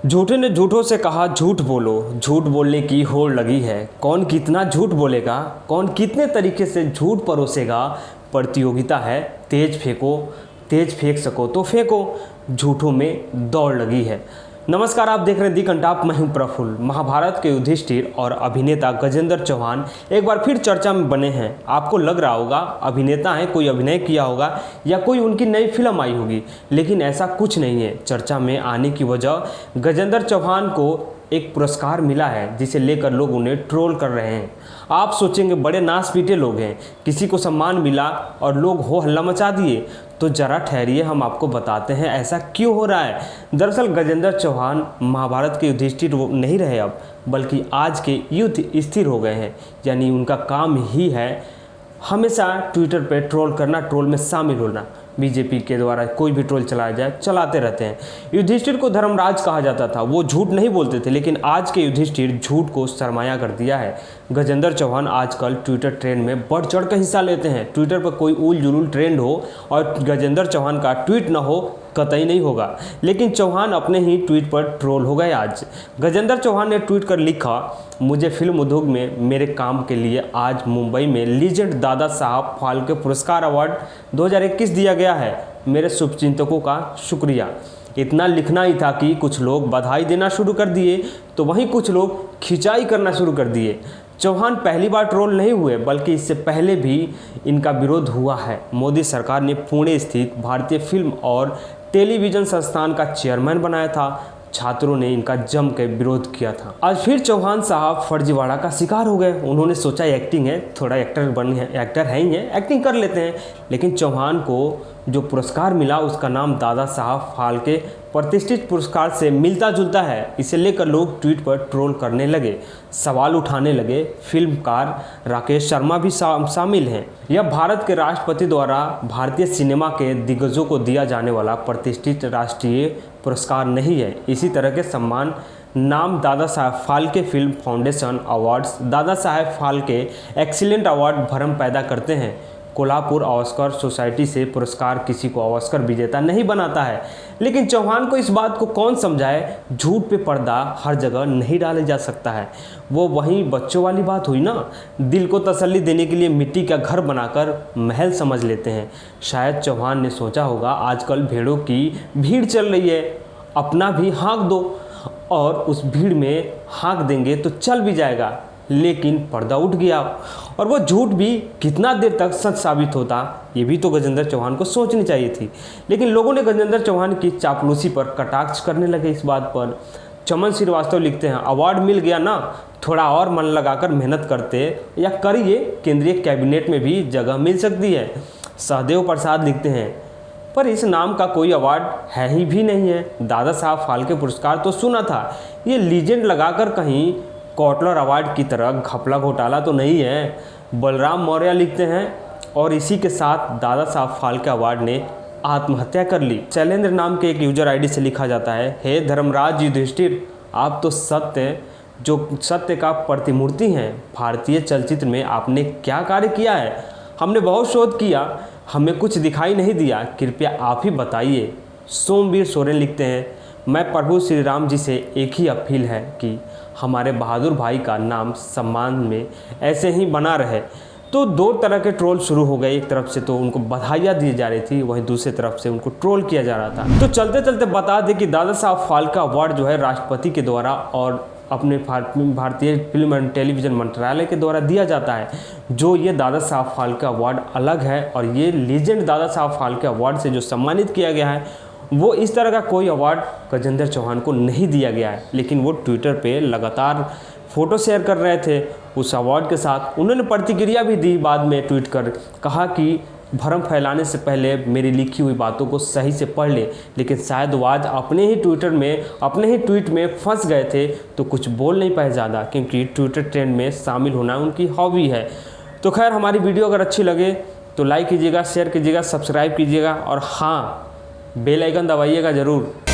झूठे ने झूठों से कहा झूठ बोलो, झूठ बोलने की होड़ लगी है। कौन कितना झूठ बोलेगा, कौन कितने तरीके से झूठ परोसेगा। प्रतियोगिता है, तेज फेंको, तेज फेंक सको तो फेंको। झूठों में दौड़ लगी है। नमस्कार, आप देख रहे हैं दी कंटाप। मैं हूं प्रफुल्ल। महाभारत के युधिष्ठिर और अभिनेता गजेंद्र चौहान एक बार फिर चर्चा में बने हैं। आपको लग रहा होगा अभिनेता हैं, कोई अभिनय किया होगा या कोई उनकी नई फिल्म आई होगी, लेकिन ऐसा कुछ नहीं है। चर्चा में आने की वजह गजेंद्र चौहान को एक पुरस्कार मिला है, जिसे लेकर लोग उन्हें ट्रोल कर रहे हैं। आप सोचेंगे बड़े नास पीटे लोग हैं, किसी को सम्मान मिला और लोग हो हल्ला मचा दिए। तो जरा ठहरिए, हम आपको बताते हैं ऐसा क्यों हो रहा है। दरअसल गजेंद्र चौहान महाभारत के युधिष्ठिर नहीं रहे अब, बल्कि आज के युद्ध स्थिर हो गए हैं। यानी उनका काम ही है हमेशा ट्विटर पे ट्रोल करना, ट्रोल में शामिल होना। बीजेपी के द्वारा कोई भी ट्रोल चलाया जाए, चलाते रहते हैं। युधिष्ठिर को धर्मराज कहा जाता था, वो झूठ नहीं बोलते थे, लेकिन आज के युधिष्ठिर झूठ को सरमाया कर दिया है। गजेंद्र चौहान आजकल ट्विटर ट्रेंड में बढ़ चढ़ कर हिस्सा लेते हैं। ट्विटर पर कोई उल जुलूल ट्रेंड हो और गजेंद्र चौहान का ट्वीट ना हो, कतई नहीं होगा। लेकिन चौहान अपने ही ट्वीट पर ट्रोल हो गए। आज गजेंद्र चौहान ने ट्वीट कर लिखा, मुझे फिल्म उद्योग में मेरे काम के लिए आज मुंबई में लीजेंड दादा साहब फाल्के पुरस्कार अवार्ड 2021 दिया गया है। मेरे शुभचिंतकों का शुक्रिया। इतना लिखना ही था कि कुछ लोग बधाई देना शुरू कर दिए, तो वहीं कुछ लोग खिंचाई करना शुरू कर दिए। चौहान पहली बार ट्रोल नहीं हुए, बल्कि इससे पहले भी इनका विरोध हुआ है। मोदी सरकार ने पुणे स्थित भारतीय फिल्म और टेलीविज़न संस्थान का चेयरमैन बनाया था। छात्रों ने इनका जम के विरोध किया था। आज फिर चौहान साहब फर्जीवाड़ा का शिकार हो गए। उन्होंने सोचा एक्टिंग है, थोड़ा एक्टर है ही है, एक्टिंग कर लेते हैं। लेकिन चौहान को जो पुरस्कार मिला उसका नाम दादा साहब फाल्के प्रतिष्ठित पुरस्कार से मिलता जुलता है। इसे लेकर लोग ट्वीट पर ट्रोल करने लगे, सवाल उठाने लगे। फिल्मकार राकेश शर्मा भी शामिल हैं। यह भारत के राष्ट्रपति द्वारा भारतीय सिनेमा के दिग्गजों को दिया जाने वाला प्रतिष्ठित राष्ट्रीय पुरस्कार नहीं है। इसी तरह के सम्मान नाम Dada Saheb Phalke film foundation awards, Dada Saheb Phalke excellent award भरम पैदा करते हैं। कोल्हापुर ऑस्कर सोसाइटी से पुरस्कार किसी को ऑस्कर विजेता नहीं बनाता है। लेकिन चौहान को इस बात को कौन समझाए, झूठ पे पर्दा हर जगह नहीं डाला जा सकता है। वो वहीं बच्चों वाली बात हुई ना, दिल को तसल्ली देने के लिए मिट्टी का घर बनाकर महल समझ लेते हैं। शायद चौहान ने सोचा होगा आजकल भेड़ों की भीड़ चल रही है, अपना भी हाँक दो, और उस भीड़ में हाँक देंगे तो चल भी जाएगा। लेकिन पर्दा उठ गया, और वो झूठ भी कितना देर तक सच साबित होता, ये भी तो गजेंद्र चौहान को सोचनी चाहिए थी। लेकिन लोगों ने गजेंद्र चौहान की चापलूसी पर कटाक्ष करने लगे। इस बात पर चमन श्रीवास्तव लिखते हैं, अवार्ड मिल गया ना, थोड़ा और मन लगाकर मेहनत करते या करिए, केंद्रीय कैबिनेट में भी जगह मिल सकती है। सहदेव प्रसाद लिखते हैं, पर इस नाम का कोई अवार्ड है ही भी नहीं है। दादा साहब फाल्के पुरस्कार तो सुना था, ये लीजेंड लगाकर कहीं कॉटलर अवार्ड की तरह घपला घोटाला तो नहीं है। बलराम मौर्य लिखते हैं, और इसी के साथ दादा साहब फाल्के अवार्ड ने आत्महत्या कर ली। शैलेंद्र नाम के एक यूजर आईडी से लिखा जाता है, हे धर्मराज युधिष्ठिर, आप तो सत्य का प्रतिमूर्ति हैं। भारतीय चलचित्र में आपने क्या कार्य किया है? हमने बहुत शोध किया, हमें कुछ दिखाई नहीं दिया, कृपया आप ही बताइए। सोमवीर सोरेन लिखते हैं, मैं प्रभु श्री राम जी से एक ही अपील है कि हमारे बहादुर भाई का नाम सम्मान में ऐसे ही बना रहे। तो दो तरह के ट्रोल शुरू हो गए। एक तरफ से तो उनको बधाइयाँ दी जा रही थी, वहीं दूसरी तरफ से उनको ट्रोल किया जा रहा था। तो चलते चलते बता दें कि दादा साहब फाल्के अवार्ड जो है राष्ट्रपति के द्वारा और अपने भारतीय फिल्म एंड टेलीविज़न मंत्रालय के द्वारा दिया जाता है। जो ये दादा साहब फाल्के अवार्ड अलग है, और ये लीजेंड दादा साहब फाल्के अवार्ड से जो सम्मानित किया गया है, वो इस तरह का कोई अवार्ड गजेंद्र चौहान को नहीं दिया गया है। लेकिन वो ट्विटर पे लगातार फ़ोटो शेयर कर रहे थे उस अवार्ड के साथ। उन्होंने प्रतिक्रिया भी दी बाद में, ट्वीट कर कहा कि भ्रम फैलाने से पहले मेरी लिखी हुई बातों को सही से पढ़ ले। लेकिन शायद वो आज अपने ही ट्वीट में फंस गए थे, तो कुछ बोल नहीं पाए ज़्यादा, क्योंकि ट्विटर ट्रेंड में शामिल होना उनकी हॉबी है। तो खैर, हमारी वीडियो अगर अच्छी लगे तो लाइक कीजिएगा, शेयर कीजिएगा, सब्सक्राइब कीजिएगा, और हाँ, बेल आइकन दबाइएगा ज़रूर।